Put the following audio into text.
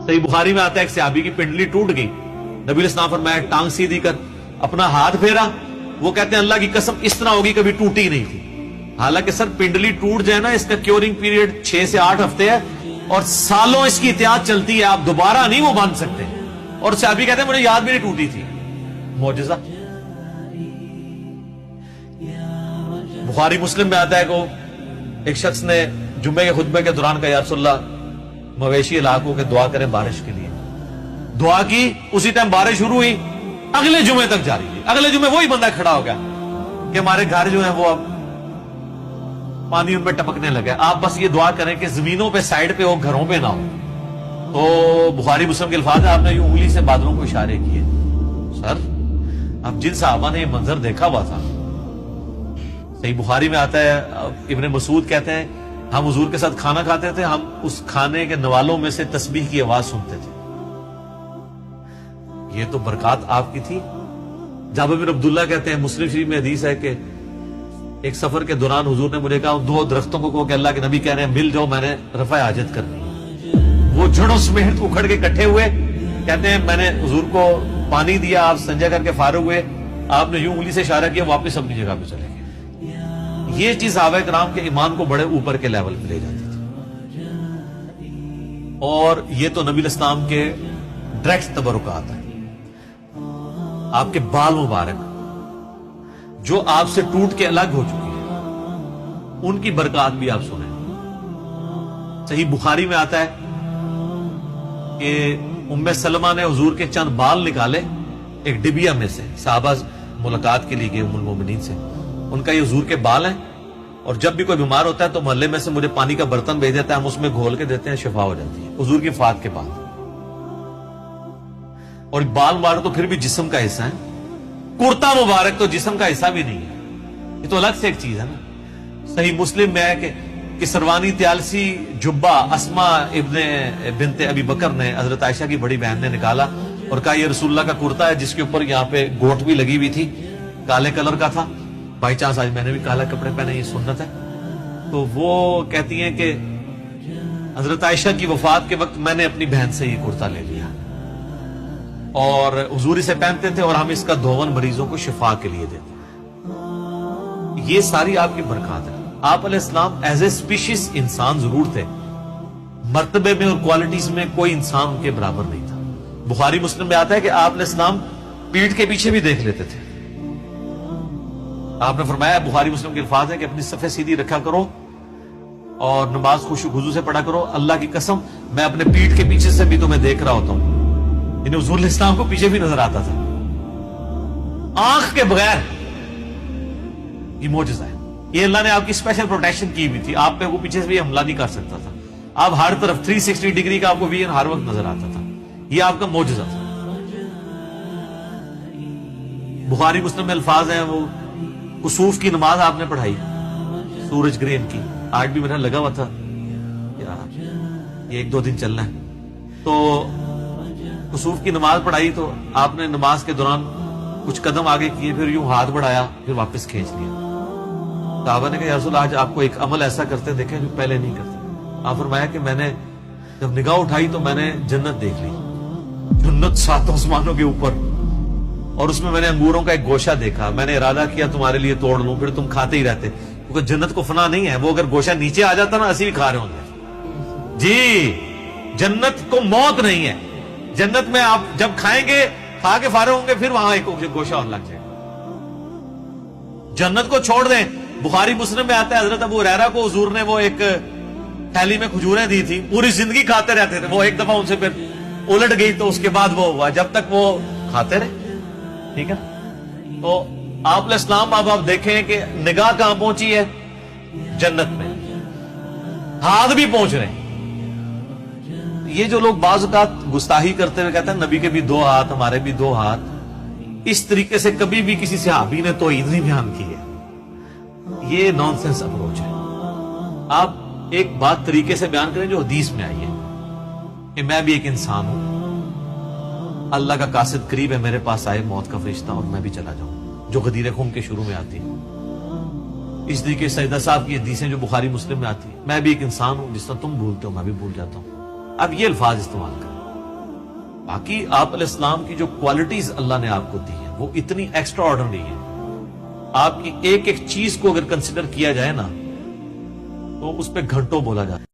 صحیح بخاری میں آتا ہے ایک صحابی کی پنڈلی ٹوٹ گئی, نبی علیہ السلام فرمایا ٹانگ سیدھی کر, اپنا ہاتھ پھیرا, وہ کہتے ہیں اللہ کی قسم اس طرح ہوگی کبھی ٹوٹی نہیں تھی. حالانکہ سر پنڈلی ٹوٹ جائے نا, اس کا کیورنگ پیریڈ 6 سے 8 ہفتے ہے اور سالوں اس کی احتیاط چلتی ہے, آپ دوبارہ نہیں وہ باندھ سکتے. اور صحابی کہتے ہیں مجھے یاد بھی نہیں ٹوٹی تھی. معجزہ. بخاری مسلم میں آتا ہے کہ ایک شخص نے جمعے کے خطبے کے دوران کہا یا رسول اللہ مویشی علاقوں کے دعا کریں بارش کے لیے. دعا کی, اسی ٹائم بارش شروع ہوئی, اگلے جمعے تک جاری تھی. اگلے جمعے وہی بندہ کھڑا ہو گیا کہ ہمارے گھر جو ہیں وہ اب پانی ان پہ ٹپکنے لگا, آپ بس یہ دعا کریں کہ زمینوں پہ سائڈ پہ ہو, گھروں پہ نہ ہو. تو بخاری مسلم کے الفاظ ہیں, آپ نے یہ انگلی سے بادلوں کو اشارے کیے. سر اب جن صحابہ نے یہ منظر دیکھا ہوا تھا, صحیح بخاری میں آتا ہے ابن مسعود کہتے ہیں ہم حضور کے ساتھ کھانا کھاتے تھے, ہم اس کھانے کے نوالوں میں سے تسبیح کی آواز سنتے تھے. یہ تو برکات آپ کی تھی. جابر بن عبداللہ کہتے ہیں مسلم شریف میں حدیث ہے کہ ایک سفر کے دوران حضور نے مجھے کہا 2 درختوں کو کہ اللہ کے نبی کہہ رہے ہیں مل جاؤ, میں نے رفع حاجت کرنی ہے. وہ جڑوں سمیت اکھڑ کے اکٹھے ہوئے, کہتے ہیں میں نے حضور کو پانی دیا, آپ سنجا کر کے فارغ ہوئے, آپ نے یوں انگلی سے اشارہ کیا, واپس اپنی جگہ پہ چلے گئے. یہ چیز صحابہ کرام کے ایمان کو بڑے اوپر کے لیول پہ لے جاتی تھی. اور یہ تو نبی الاسلام کے ڈائریکٹ تبرکات ہیں. آپ کے بال مبارک جو آپ سے ٹوٹ کے الگ ہو چکی ہے, ان کی برکات بھی آپ سنیں. صحیح بخاری میں آتا ہے کہ ام سلمہ نے حضور کے چند بال نکالے ایک ڈبیا میں سے, صحابہ ملاقات کے لیے گئے ام المومنین سے, ان کا یہ حضور کے بال ہیں, اور جب بھی کوئی بیمار ہوتا ہے تو محلے میں سے مجھے پانی کا برتن بھیج دیتا ہے, ہم اس میں گھول کے دیتے ہیں, شفا ہو جاتی ہے. حضور کی وفات کے بعد. اور بال مبارک تو پھر بھی جسم کا حصہ ہے, کرتا مبارک تو جسم کا حصہ بھی نہیں ہے, یہ تو الگ سے ایک چیز ہے نا. صحیح مسلم میں ہے کہ سروانی تیالسی جبہ اسما ابن بنت ابی بکر نے حضرت عائشہ کی بڑی بہن نے نکالا اور کہا یہ رسول اللہ کا کرتا ہے جس کے اوپر یہاں پہ گوٹ بھی لگی ہوئی تھی, کالے کلر کا تھا. بائی چانس آج میں نے بھی کالا کپڑے پہنے, یہ سنت ہے. تو وہ کہتی ہیں کہ حضرت عائشہ کی وفات کے وقت میں نے اپنی بہن سے یہ کرتا لے لیا اور حضور اسے پہنتے تھے, اور ہم اس کا دھون مریضوں کو شفا کے لیے دیتے. یہ ساری آپ کی برکات ہے. آپ علیہ السلام ایز اے اسپیشیز انسان ضرور تھے, مرتبے میں اور کوالٹیز میں کوئی انسان ان کے برابر نہیں تھا. بخاری مسلم میں آتا ہے کہ آپ علیہ السلام پیٹھ کے پیچھے بھی دیکھ لیتے تھے. آپ نے فرمایا, بخاری مسلم کے الفاظ ہیں کہ اپنی صفیں سیدھی رکھا کرو اور نماز خشوع خضوع سے پڑھا کرو, اللہ کی قسم میں اپنے پیٹھ کے پیچھے سے بھی تمہیں دیکھ رہا ہوتا ہوں. یعنی حضور علیہ السلام کو پیچھے بھی نظر آتا تھا آنکھ کے بغیر. یہ معجزہ ہے. یہ اللہ نے آپ کی اسپیشل پروٹیکشن کی ہوئی تھی, آپ پہ وہ پیچھے سے بھی حملہ نہیں کر سکتا تھا. آپ ہر طرف 360 ڈگری کا آپ کو ویژن ہر وقت نظر آتا تھا. یہ آپ کا معجزہ تھا. بخاری مسلم میں الفاظ ہیں, وہ کسوف کی نماز آپ نے پڑھائی سورج گرہن کی, آج بھی میرا لگا ہوا تھا یہ 1-2 دن چلنا ہے. تو کسوف کی نماز پڑھائی تو آپ نے نماز کے دوران کچھ قدم آگے کیے, پھر یوں ہاتھ بڑھایا, پھر واپس کھینچ لیا. صحابہ نے کہا یا رسول اللہ آج آپ کو ایک عمل ایسا کرتے دیکھیں جو پہلے نہیں کرتے. آپ فرمایا کہ میں نے جب نگاہ اٹھائی تو میں نے جنت دیکھ لی, جنت 7 آسمانوں کے اوپر, اور اس میں میں نے انگوروں کا ایک گوشہ دیکھا. میں نے ارادہ کیا تمہارے لیے توڑ لوں, پھر تم کھاتے ہی رہتے, کیونکہ جنت کو فنا نہیں ہے. وہ اگر گوشہ نیچے آ جاتا نا اسی بھی کھا رہے ہوں گے. جی جنت کو موت نہیں ہے. جنت میں آپ جب کھائیں گے, کھا کے فارغ ہوں گے, پھر وہاں ایک گوشہ اور لگ جائے گا. جنت کو چھوڑ دیں. بخاری مسلم میں آتا ہے حضرت ابو ہریرہ کو حضور نے وہ ایک تھیلی میں کھجوریں دی تھی, پوری زندگی کھاتے رہتے تھے. وہ ایک دفعہ ان سے پھر الٹ گئی تو اس کے بعد وہ ہوا, جب تک وہ کھاتے رہے. ٹھیک ہے. تو آپ علیہ السلام اب آپ دیکھیں کہ نگاہ کہاں پہنچی ہے, جنت میں. ہاتھ بھی پہنچ رہے ہیں. یہ جو لوگ بعض اوقات گستاخی کرتے ہوئے کہتے ہیں نبی کے بھی 2 ہاتھ, ہمارے بھی 2 ہاتھ, اس طریقے سے کبھی بھی کسی صحابی نے توحید نہیں بیان کی ہے. یہ نان سینس اپروچ ہے. آپ ایک بات طریقے سے بیان کریں جو حدیث میں آئی ہے کہ میں بھی ایک انسان ہوں, اللہ کا قاصد قریب ہے, میرے پاس آئے موت کا فرشتہ اور میں بھی چلا جاؤں, جو غدیر خم کے شروع میں آتی ہے. اس طریقے سیدہ صاحب کی حدیثیں جو بخاری مسلم میں آتی ہے, میں بھی ایک انسان ہوں, جس طرح تم بھولتے ہو میں بھی بھول جاتا ہوں. اب یہ الفاظ استعمال کریں. باقی آپ علیہ السلام کی جو کوالٹیز اللہ نے آپ کو دی ہیں وہ اتنی ایکسٹرا آرڈنری ہے. آپ کی ایک ایک چیز کو اگر کنسیڈر کیا جائے نا تو اس پہ گھنٹوں بولا جائے.